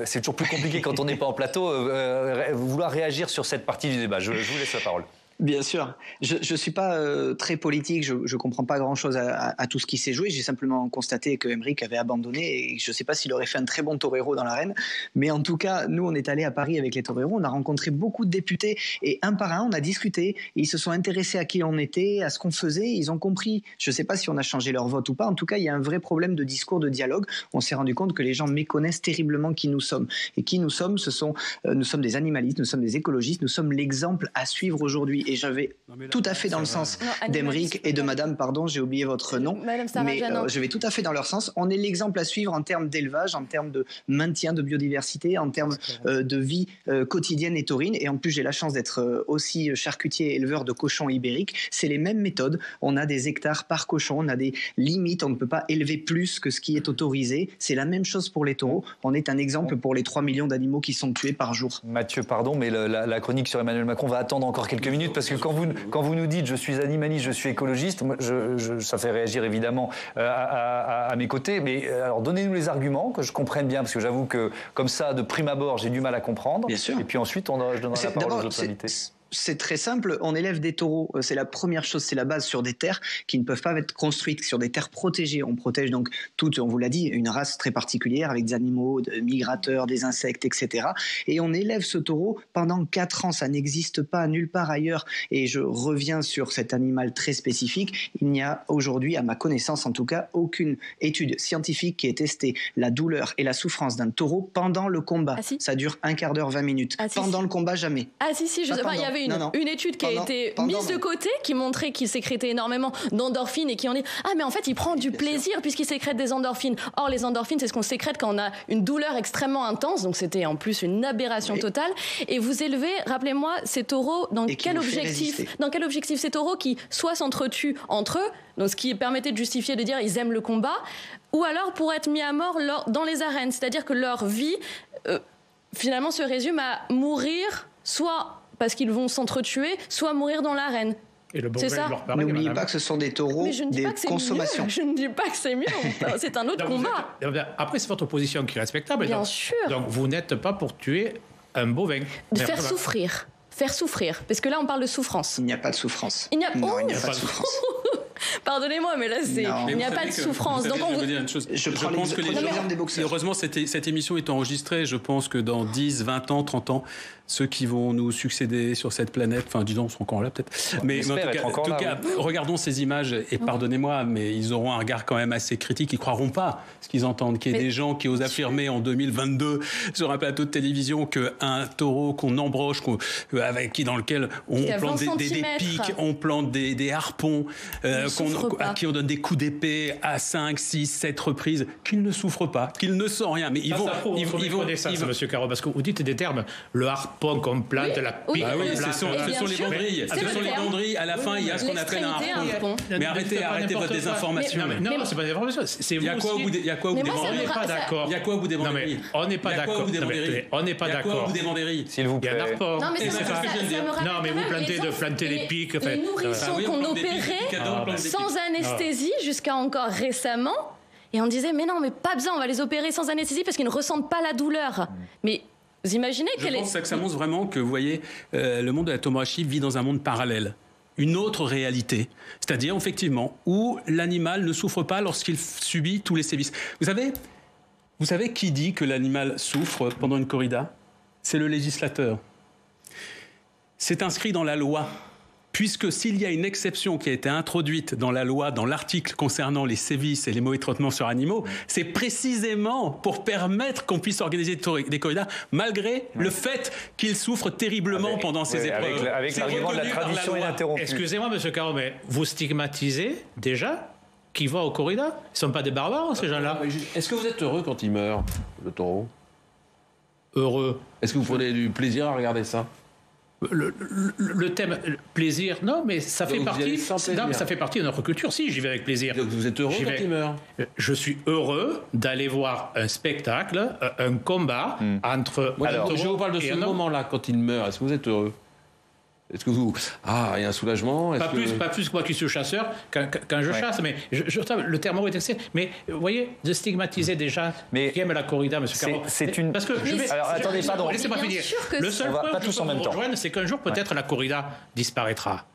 c'est toujours plus compliqué quand on n'est pas en plateau, vouloir réagir sur cette partie du débat. Je vous laisse la parole. Bien sûr. Je ne suis pas très politique, je ne comprends pas grand-chose à tout ce qui s'est joué. J'ai simplement constaté que Aymeric avait abandonné et je ne sais pas s'il aurait fait un très bon torero dans l'arène. Mais en tout cas, nous, on est allés à Paris avec les toreros, on a rencontré beaucoup de députés et un par un, on a discuté. Et ils se sont intéressés à qui on était, à ce qu'on faisait. Ils ont compris. Je ne sais pas si on a changé leur vote ou pas. En tout cas, il y a un vrai problème de discours, de dialogue. On s'est rendu compte que les gens méconnaissent terriblement qui nous sommes. Et qui nous sommes, nous sommes des animalistes, nous sommes des écologistes, nous sommes l'exemple à suivre aujourd'hui. Et je vais tout à fait dans le sens d'Aymeric et de Madame, pardon, j'ai oublié votre nom, mais je vais tout à fait dans leur sens. On est l'exemple à suivre en termes d'élevage, en termes de maintien de biodiversité, en termes de vie quotidienne et taurine. Et en plus, j'ai la chance d'être aussi charcutier et éleveur de cochons ibériques. C'est les mêmes méthodes. On a des hectares par cochon, on a des limites, on ne peut pas élever plus que ce qui est autorisé. C'est la même chose pour les taureaux. On est un exemple pour les 3 millions d'animaux qui sont tués par jour. Mathieu, pardon, mais la chronique sur Emmanuel Macron va attendre encore quelques minutes, parce que quand vous nous dites je suis animaliste, je suis écologiste, ça fait réagir évidemment à mes côtés. Mais alors donnez-nous les arguments, que je comprenne bien, parce que j'avoue que comme ça, de prime abord, j'ai du mal à comprendre. Bien sûr. Et puis ensuite, je donnerai la parole aux autres invités. C'est très simple, on élève des taureaux, c'est la première chose, c'est la base, sur des terres qui ne peuvent pas être construites, sur des terres protégées. On protège donc toute, on vous l'a dit, une race très particulière avec des animaux, des migrateurs, des insectes, etc. Et on élève ce taureau pendant 4 ans, ça n'existe pas nulle part ailleurs. Et je reviens sur cet animal très spécifique, il n'y a aujourd'hui, à ma connaissance en tout cas, aucune étude scientifique qui ait testé la douleur et la souffrance d'un taureau pendant le combat. Ah, si. Ça dure 15 quart d'heure, 20 minutes. Ah, si, pendant le combat, jamais. Ah si, je sais pas, il y avait une étude qui a été mise de côté, qui montrait qu'il sécrétait énormément d'endorphines et qui en dit « Ah, mais en fait, il prend du plaisir puisqu'il sécrète des endorphines. » Or, les endorphines, c'est ce qu'on sécrète quand on a une douleur extrêmement intense. Donc, c'était en plus une aberration totale. Et vous élevez, rappelez-moi, ces taureaux, dans quel objectif ces taureaux qui soit s'entretuent entre eux, donc ce qui permettait de justifier de dire ils aiment le combat, ou alors pour être mis à mort dans les arènes. C'est-à-dire que leur vie, finalement, se résume à mourir, soit parce qu'ils vont s'entretuer, soit mourir dans l'arène. C'est ça. N'oubliez pas que ce sont des taureaux, des consommations. Je ne dis pas que c'est mieux, c'est un autre combat. Après, c'est votre position qui est respectable. Bien sûr. Donc, vous n'êtes pas pour tuer un bovin. Faire souffrir. Parce que là, on parle de souffrance. Il n'y a pas de souffrance. Il n'y a pas de souffrance. Pardonnez-moi, mais là, il n'y a pas de souffrance. Donc, je veux dire une chose. Je pense que l'exemple des boxeurs. Heureusement, cette émission est enregistrée. Je pense que dans 10, 20 ans, 30 ans, ceux qui vont nous succéder sur cette planète, enfin, disons, sont encore là peut-être. Mais en tout cas, regardons ces images et pardonnez-moi, mais ils auront un regard quand même assez critique. Ils croiront pas ce qu'ils entendent. Qu'il y ait des gens qui osent affirmer en 2022 sur un plateau de télévision qu'un taureau qu'on embroche, dans lequel on plante des pics, on plante des harpons, à qui on donne des coups d'épée à 5, 6, 7 reprises, qu'ils ne souffrent pas, qu'ils ne sentent rien. Mais ils vont ça, monsieur Caro, parce que vous dites des termes, le harpon, harpon qu'on plante, la pique. Ah oui, ce sont les banderilles. Ce sont les banderilles. À la fin, il y a ce qu'on appelle un harpon. Mais arrêtez votre désinformation. Non, c'est pas des informations. Il y a quoi au bout des banderilles? On n'est pas d'accord. Il y a quoi au bout des banderilles? On n'est pas d'accord. On n'est pas d'accord. Il y a quoi au bout des banderilles? S'il vous plaît. Non, mais c'est ça. Non, mais vous plantez les pics. Les nourrissons qu'on opérait sans anesthésie jusqu'à encore récemment. Et on disait, mais non, mais pas besoin, on va les opérer sans anesthésie parce qu'ils ne ressentent pas la douleur. Mais vous imaginez Je pense que ça montre vraiment que, vous voyez, le monde de la tauromachie vit dans un monde parallèle. Une autre réalité. C'est-à-dire, effectivement, où l'animal ne souffre pas lorsqu'il subit tous les sévices. Vous savez qui dit que l'animal souffre pendant une corrida? C'est le législateur. C'est inscrit dans la loi. Puisque s'il y a une exception qui a été introduite dans la loi, dans l'article concernant les sévices et les mauvais traitements sur animaux, c'est précisément pour permettre qu'on puisse organiser des corridas, malgré le fait qu'ils souffrent terriblement pendant ces épreuves. Avec l'argument de la tradition ininterrompue. Excusez-moi, monsieur Caron, mais vous stigmatisez déjà qui va aux corridas? Ils ne sont pas des barbares, ces gens-là. Est-ce que vous êtes heureux quand il meurt, le taureau? Heureux. Est-ce que vous prenez du plaisir à regarder ça? Le thème plaisir, non, mais ça fait partie. Non, mais ça fait partie de notre culture. Si, j'y vais avec plaisir. Donc vous êtes heureux quand il meurt? Je suis heureux d'aller voir un spectacle, un combat entre. Alors, je vous parle de ce moment-là quand il meurt. Est-ce que vous êtes heureux? Est-ce que vous... Ah, il y a un soulagement? Pas plus que moi qui suis chasseur quand je chasse, mais le terme est excellent. Mais vous voyez, de stigmatiser déjà qui aime la corrida, M. Caron. C'est une... Parce que alors, attendez, pardon. Laissez-moi finir. Le seul point que je peux vous rejoindre, c'est qu'un jour, peut-être, la corrida disparaîtra.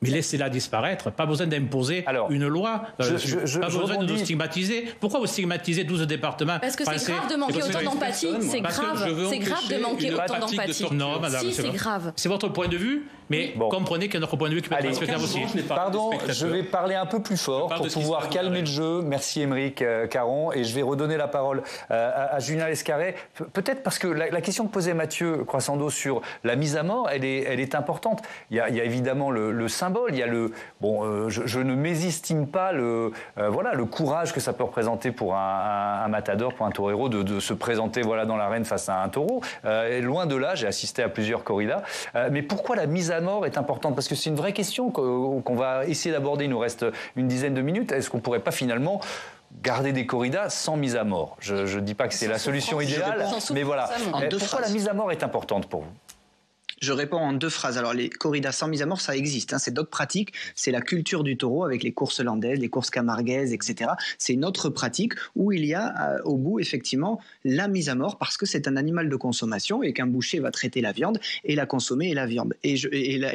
Mais laissez-la disparaître. Pas besoin d'imposer une loi. Pas besoin de nous stigmatiser. Pourquoi vous stigmatisez 12 départements? Parce que c'est grave de manquer autant d'empathie. C'est grave. C'est grave de manquer autant d'empathie. Non, madame. Si, c'est grave. C'est votre point de vue, mais comprenez qu'il y a notre point de vue qui peut être respectable aussi. Pardon, je vais parler un peu plus fort pour pouvoir calmer le jeu. Merci Émeric Caron. Et je vais redonner la parole à Julien Lescarré. Peut-être parce que la question que posait Mathieu Croissando sur la mise à mort, elle est importante. Il y a évidemment le symbole. Il y a je ne mésestime pas le courage que ça peut représenter pour un matador, pour un torero, de se présenter dans l'arène face à un taureau. Loin de là, j'ai assisté à plusieurs corridas. Mais pourquoi la mise à mort est importante? Parce que c'est une vraie question qu'on va essayer d'aborder. Il nous reste une dizaine de minutes. Est-ce qu'on ne pourrait pas finalement garder des corridas sans mise à mort? Je ne dis pas que c'est la solution idéale, mais voilà. Pourquoi la mise à mort est importante pour vous? Je réponds en 2 phrases. Alors, les corridas sans mise à mort, ça existe. C'est d'autres pratiques. C'est la culture du taureau avec les courses landaises, les courses camarguaises, etc. C'est une autre pratique où il y a au bout, effectivement, la mise à mort parce que c'est un animal de consommation et qu'un boucher va traiter la viande et la consommer et la viande et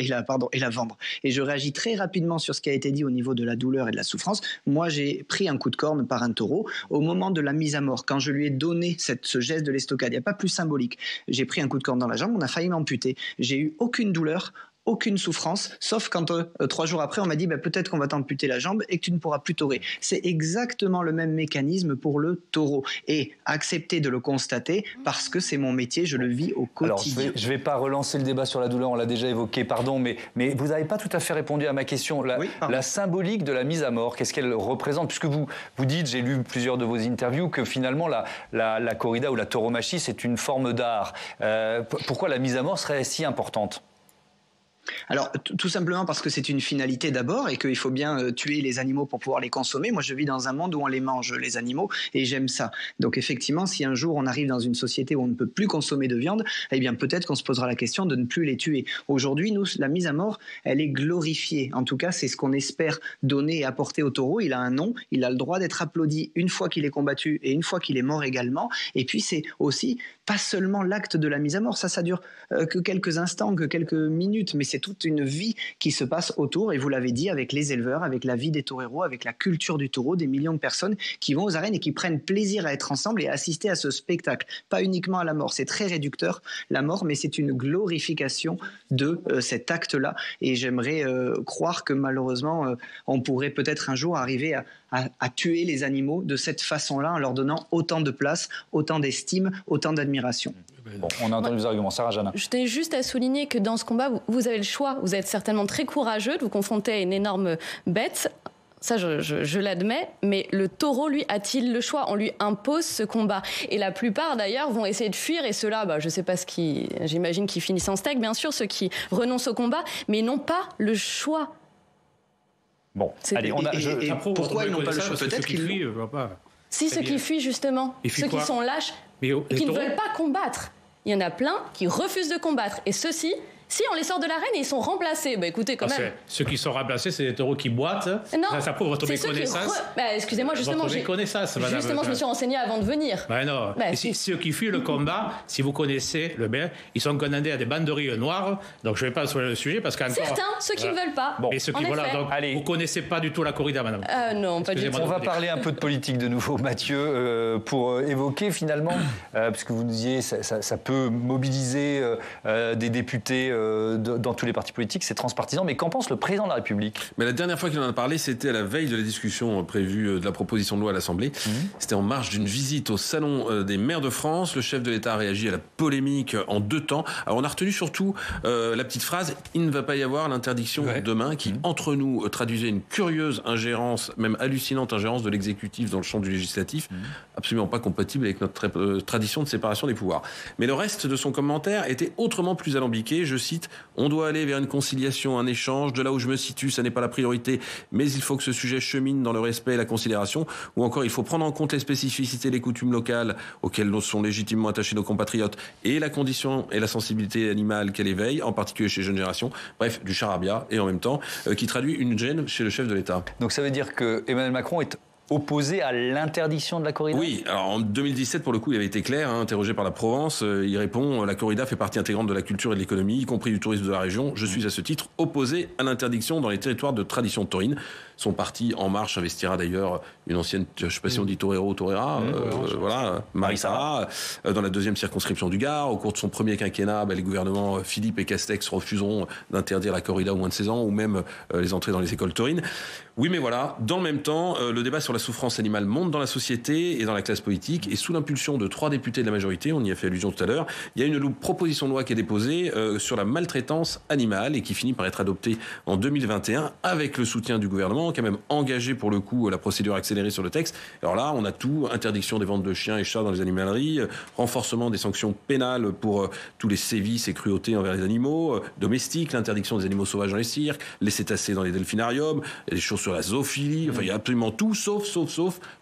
la vendre. Et je réagis très rapidement sur ce qui a été dit au niveau de la douleur et de la souffrance. Moi, j'ai pris un coup de corne par un taureau au moment de la mise à mort. Quand je lui ai donné ce geste de l'estocade, il n'y a pas plus symbolique. J'ai pris un coup de corne dans la jambe, on a failli m'amputer. J'ai eu aucune douleur, aucune souffrance, sauf quand 3 jours après on m'a dit peut-être qu'on va t'amputer la jambe et que tu ne pourras plus taurer. C'est exactement le même mécanisme pour le taureau et accepter de le constater parce que c'est mon métier, je le vis au quotidien. Alors je vais pas relancer le débat sur la douleur, on l'a déjà évoqué, pardon, mais vous n'avez pas tout à fait répondu à ma question. La symbolique de la mise à mort, qu'est-ce qu'elle représente? Puisque vous dites, j'ai lu plusieurs de vos interviews, que finalement la corrida ou la tauromachie c'est une forme d'art. Pourquoi la mise à mort serait si importante? Alors, tout simplement parce que c'est une finalité d'abord et qu'il faut bien tuer les animaux pour pouvoir les consommer. Moi, je vis dans un monde où on les mange, les animaux, et j'aime ça. Donc, effectivement, si un jour on arrive dans une société où on ne peut plus consommer de viande, eh bien, peut-être qu'on se posera la question de ne plus les tuer. Aujourd'hui, nous, la mise à mort, elle est glorifiée. En tout cas, c'est ce qu'on espère donner et apporter au taureau. Il a un nom, il a le droit d'être applaudi une fois qu'il est combattu et une fois qu'il est mort également. Et puis, c'est aussi pas seulement l'acte de la mise à mort. Ça dure que quelques instants, que quelques minutes, mais c'est toute une vie qui se passe autour, et vous l'avez dit, avec les éleveurs, avec la vie des toreros, avec la culture du taureau, des millions de personnes qui vont aux arènes et qui prennent plaisir à être ensemble et à assister à ce spectacle. Pas uniquement à la mort, c'est très réducteur, la mort, mais c'est une glorification de cet acte-là, et j'aimerais croire que malheureusement, on pourrait peut-être un jour arriver à tuer les animaux de cette façon-là, en leur donnant autant de place, autant d'estime, autant d'admiration. Bon, on a entendu vos arguments. Sarah Janin. Je tenais juste à souligner que dans ce combat, vous avez le choix. Vous êtes certainement très courageux de vous confronter à une énorme bête. ça je l'admets, mais le taureau, lui, a-t-il le choix? On lui impose ce combat. Et la plupart, d'ailleurs, vont essayer de fuir, et ceux-là, je sais pas j'imagine qu'ils finissent en steak, bien sûr, ceux qui renoncent au combat, mais ils n'ont pas le choix. Bon, allez, pourquoi ils n'ont pas le choix? Peut-être qu'ils fuient, Si, ceux qui fuient, justement, ceux qui sont lâches, qui ne veulent pas combattre. Il y en a plein qui refusent de combattre. Et ceux-ci, si on les sort de l'arène et ils sont remplacés, écoutez, quand même. Ceux qui sont remplacés, c'est des taureaux qui boitent. Non, ça prouve votre méconnaissance. Excusez-moi, justement, je me suis renseignée avant de venir. Non. Et ceux qui fuient le combat, si vous connaissez le bien, ils sont condamnés à des banderilles noires. Donc je ne vais pas sur le sujet parce qu'encore. Certains, ceux qui ne veulent pas. Et ceux qui donc vous ne connaissez pas du tout la corrida, madame. Non, pas du tout. On va parler un peu de politique de nouveau, Mathieu, pour évoquer finalement, puisque vous nous disiez ça peut mobiliser des députés dans tous les partis politiques, c'est transpartisan, mais qu'en pense le président de la République? Mais la dernière fois qu'il en a parlé, c'était à la veille de la discussion prévue de la proposition de loi à l'Assemblée. C'était en marge d'une visite au Salon des maires de France. Le chef de l'État a réagi à la polémique en 2 temps. Alors on a retenu surtout la petite phrase « Il ne va pas y avoir l'interdiction demain » qui, entre nous, traduisait une curieuse ingérence, même hallucinante ingérence de l'exécutif dans le champ du législatif, absolument pas compatible avec notre tradition de séparation des pouvoirs. Mais le reste de son commentaire était autrement plus alambiqué. Je cite « On doit aller vers une conciliation, un échange. De là où je me situe, ça n'est pas la priorité, mais il faut que ce sujet chemine dans le respect et la considération. Ou encore, il faut prendre en compte les spécificités, les coutumes locales auxquelles sont légitimement attachés nos compatriotes et la condition et la sensibilité animale qu'elle éveille, en particulier chez les jeunes générations. Bref, du charabia et en même temps, qui traduit une gêne chez le chef de l'État. » Donc ça veut dire que Emmanuel Macron est opposé à l'interdiction de la corrida? Oui, alors en 2017, pour le coup, il avait été clair, interrogé par la Provence, il répond « La corrida fait partie intégrante de la culture et de l'économie, y compris du tourisme de la région. Je suis à ce titre opposé à l'interdiction dans les territoires de tradition taurine. » Son parti En Marche investira d'ailleurs une ancienne, je ne sais pas si on dit torero, torera, Marie-Sara, dans la 2e circonscription du Gard. Au cours de son premier quinquennat, les gouvernements Philippe et Castex refuseront d'interdire la corrida aux moins de 16 ans ou même les entrées dans les écoles taurines. Oui, mais voilà, dans le même temps, le débat sur la souffrance animale monte dans la société et dans la classe politique. Et sous l'impulsion de 3 députés de la majorité, on y a fait allusion tout à l'heure, il y a une proposition de loi qui est déposée sur la maltraitance animale et qui finit par être adoptée en 2021 avec le soutien du gouvernement, qui a même engagé pour le coup la procédure accélérée sur le texte. Alors là, on a tout, interdiction des ventes de chiens et chats dans les animaleries, renforcement des sanctions pénales pour tous les sévices et cruautés envers les animaux domestiques, l'interdiction des animaux sauvages dans les cirques, les cétacés dans les delphinariums, des choses sur la zoophilie, enfin il y a absolument tout, sauf,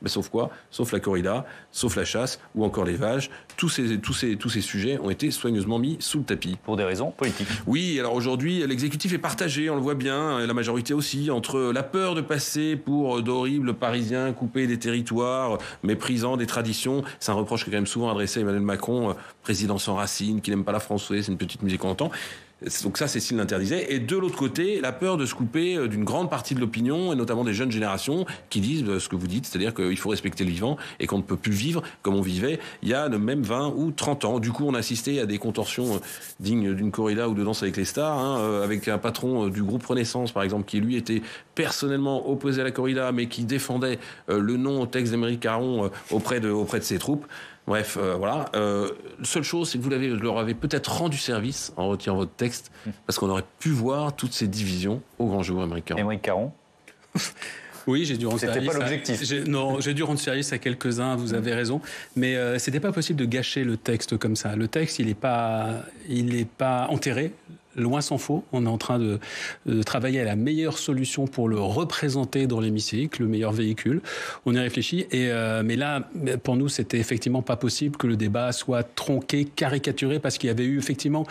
mais sauf quoi? Sauf la corrida, sauf la chasse ou encore l'élevage. Tous ces sujets ont été soigneusement mis sous le tapis. Pour des raisons politiques. Oui, alors aujourd'hui, l'exécutif est partagé, on le voit bien, et la majorité aussi, entre la peur de passer pour d'horribles Parisiens coupés des territoires, méprisant des traditions. C'est un reproche qui est quand même souvent adressé à Emmanuel Macron, président sans racines, qui n'aime pas la France, c'est une petite musique qu'on entend. Donc ça, c'est s'il l'interdisait. Et de l'autre côté, la peur de se couper d'une grande partie de l'opinion, et notamment des jeunes générations, qui disent ce que vous dites, c'est-à-dire qu'il faut respecter le vivant et qu'on ne peut plus vivre comme on vivait il y a même 20 ou 30 ans. Du coup, on a assisté à des contorsions dignes d'une corrida ou de Danse avec les stars, avec un patron du groupe Renaissance, par exemple, qui lui était personnellement opposé à la corrida, mais qui défendait le non au texte d'Émeric Caron auprès de ses troupes. Bref, voilà. Seule chose, c'est que vous leur avez peut-être rendu service en retirant votre texte, parce qu'on aurait pu voir toutes ces divisions au grand jour, Émeric Caron. Émeric Caron. Oui, j'ai dû rendre service. C'était pas l'objectif. J'ai dû rendre service à quelques-uns, vous avez raison. Mais c'était pas possible de gâcher le texte comme ça. Le texte, il est pas enterré. Loin s'en faut, on est en train de travailler à la meilleure solution pour le représenter dans l'hémicycle, le meilleur véhicule. On y réfléchit, mais là, pour nous, c'était effectivement pas possible que le débat soit tronqué, caricaturé, parce qu'il y avait eu effectivement,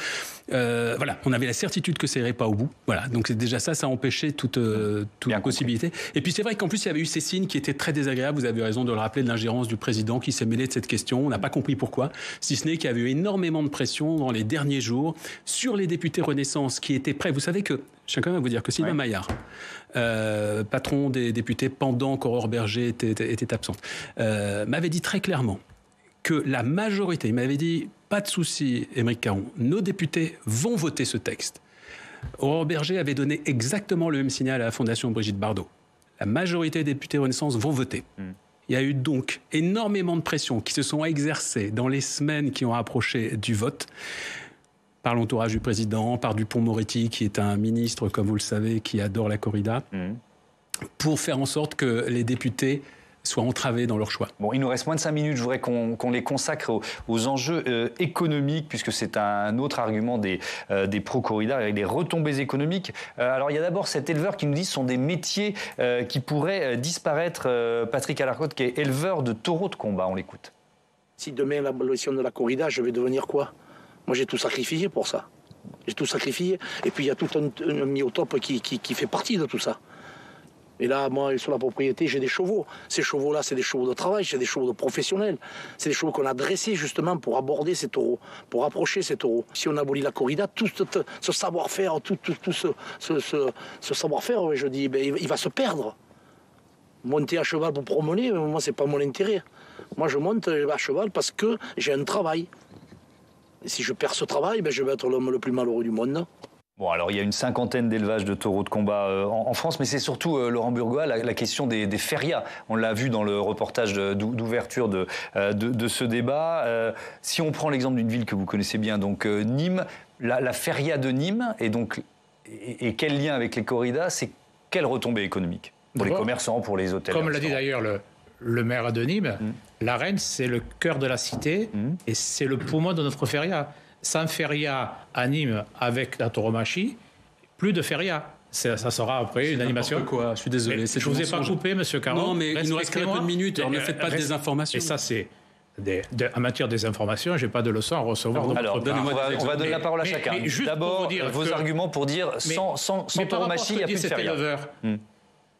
on avait la certitude que ça irait pas au bout. Voilà, donc c'est déjà ça a empêché toute possibilité. Et puis c'est vrai qu'en plus il y avait eu ces signes qui étaient très désagréables. Vous avez raison de le rappeler, de l'ingérence du président qui s'est mêlé de cette question. On n'a pas compris pourquoi, si ce n'est qu'il y avait eu énormément de pression dans les derniers jours sur les députés Renaissance qui étaient prêts. Vous savez que, je tiens quand même à vous dire que Sylvain Maillard, patron des députés pendant qu'Aurore Berger était absente, m'avait dit très clairement que la majorité, il m'avait dit, pas de souci, Émeric Caron, nos députés vont voter ce texte. Aurore Berger avait donné exactement le même signal à la Fondation Brigitte Bardot. La majorité des députés Renaissance vont voter. Il y a eu donc énormément de pressions qui se sont exercées dans les semaines qui ont approché du vote, par l'entourage du président, par Dupond-Moretti, qui est un ministre, comme vous le savez, qui adore la corrida. pour faire en sorte que les députés soient entravés dans leur choix. Bon, il nous reste moins de 5 minutes. Je voudrais qu'on les consacre aux enjeux économiques, puisque c'est un autre argument des pro-corridas, avec des retombées économiques. Alors, il y a d'abord cet éleveur qui nous dit que ce sont des métiers qui pourraient disparaître. Patrick Alarcote, qui est éleveur de taureaux de combat. On l'écoute. Si demain, l'abolition de la corrida, je vais devenir quoi? Moi, j'ai tout sacrifié pour ça. J'ai tout sacrifié. Et puis, il y a tout un myotope qui fait partie de tout ça. Et là, moi, sur la propriété, j'ai des chevaux. Ces chevaux-là, c'est des chevaux de travail, c'est des chevaux de professionnels. C'est des chevaux qu'on a dressés justement pour aborder ces taureaux, pour approcher ces taureaux. Si on abolit la corrida, tout ce savoir-faire, tout ce savoir-faire, je dis, ben, il va se perdre. Monter à cheval pour promener, moi, c'est pas mon intérêt. Moi, je monte à cheval parce que j'ai un travail. Et si je perds ce travail, ben, je vais être l'homme le plus malheureux du monde. Bon, alors il y a une cinquantaine d'élevages de taureaux de combat en France, mais c'est surtout, Laurent Burgoa, la question des férias. On l'a vu dans le reportage d'ouverture de ce débat. Si on prend l'exemple d'une ville que vous connaissez bien, donc Nîmes, la feria de Nîmes, et quel lien avec les corridas, c'est quelle retombée économique pour les commerçants, pour les hôtels? Comme l'a dit d'ailleurs le maire de Nîmes, l'arène, c'est le cœur de la cité et c'est le poumon de notre feria. Sans feria à Nîmes avec la tauromachie, plus de feria. Ça sera après une animation. Quoi, je suis désolé. Je ne vous ai pas coupé, monsieur Caron. Non, mais il nous reste très peu de minutes. Alors ne faites pas de désinformation. Et ça, c'est en matière de désinformation, je n'ai pas de leçons à recevoir. Alors, on va donner la parole à chacun. D'abord, vos arguments pour dire sans tauromachie, il n'y a plus de feria.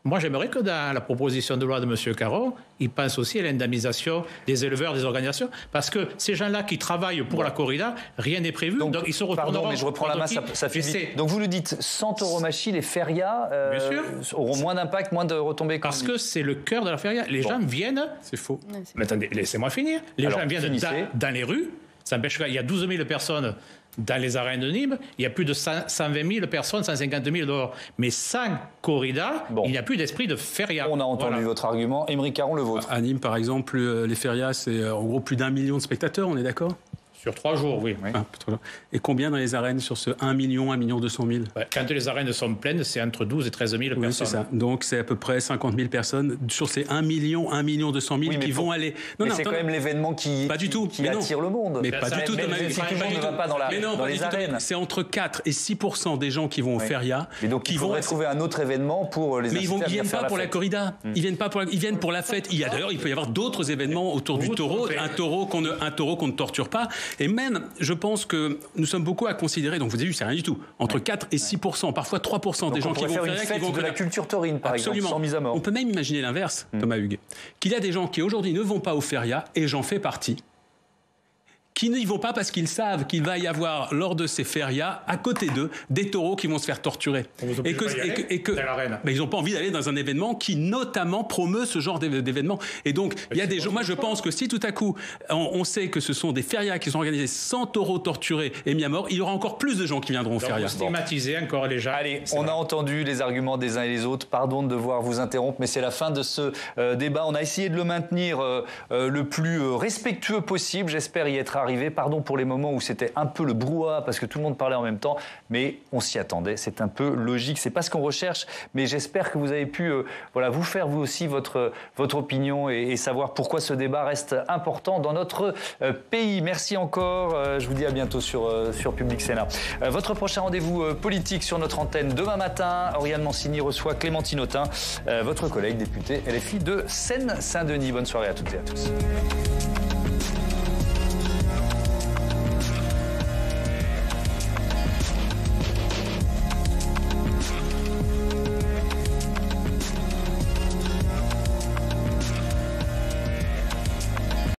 Moi, j'aimerais que dans la proposition de loi de M. Caron, il pense aussi à l'indemnisation des éleveurs, des organisations, parce que ces gens-là qui travaillent pour la corrida, rien n'est prévu. Donc ils se retourneront. Pardon, mais je reprends la main, ça fait vite. Donc vous nous dites, sans tauromachie, les ferias auront moins d'impact, moins de retombées économiques. Parce que c'est le cœur de la feria. Les gens viennent... C'est faux. Mais attendez, laissez-moi finir. Les gens viennent dans les rues. Ça empêche qu'il y a 12 000 personnes dans les arènes de Nîmes, il y a plus de 120 000 personnes, 150 000 dehors. Mais sans corrida, il n'y a plus d'esprit de feria. On a entendu votre argument. Aymeric Caron, le vôtre. À Nîmes, par exemple, les ferias, c'est en gros plus d'1 million de spectateurs, on est d'accord? Sur 3 jours, oui. Et combien dans les arènes sur ce 1 million, 1 200 000? Quand les arènes sont pleines, c'est entre 12 et 13 000 personnes. Oui, c'est ça. Donc c'est à peu près 50 000 personnes sur ces 1 million 200 000 qui vont aller... Non, mais c'est quand même l'événement qui attire le monde. Mais pas du tout, Thomas. Si tout le monde ne va pas dans les arènes. C'est entre 4 et 6% des gens qui vont au feria. Et donc il faudrait trouver un autre événement pour les inciter à venir faire la fête. Mais ils ne viennent pas pour la corrida. Ils viennent pour la fête. D'ailleurs, il peut y avoir d'autres événements autour du taureau. Un taureau qu'on ne torture pas. Et même... Je pense que nous sommes beaucoup à considérer, donc vous avez vu, c'est rien du tout, entre 4 et 6%, parfois 3% des gens qui vont faire une fête de la culture taurine, par exemple, sans mise à mort. On peut même imaginer l'inverse, Thomas Hugues, qu'il y a des gens qui aujourd'hui ne vont pas au feria, et j'en fais partie, qui n'y vont pas parce qu'ils savent qu'il va y avoir, lors de ces ferias, à côté d'eux, des taureaux qui vont se faire torturer. Mais ils n'ont pas envie d'aller dans un événement qui, notamment, promeut ce genre d'événement. Et donc, il y a des gens... Moi, je pense que si tout à coup, on sait que ce sont des ferias qui sont organisés sans taureaux torturés et mis à mort, il y aura encore plus de gens qui viendront aux ferias. Stigmatiser encore les gens. Allez, on a entendu les arguments des uns et des autres. Pardon de devoir vous interrompre, mais c'est la fin de ce débat. On a essayé de le maintenir le plus respectueux possible. J'espère y être arrivé. Pardon pour les moments où c'était un peu le brouhaha parce que tout le monde parlait en même temps, mais on s'y attendait. C'est un peu logique. C'est pas ce qu'on recherche, mais j'espère que vous avez pu vous faire vous aussi votre opinion et savoir pourquoi ce débat reste important dans notre pays. Merci encore. Je vous dis à bientôt sur Public Sénat. Votre prochain rendez-vous politique sur notre antenne demain matin. Oriane Mancini reçoit Clémentine Autain, votre collègue députée LFI de Seine-Saint-Denis. Bonne soirée à toutes et à tous.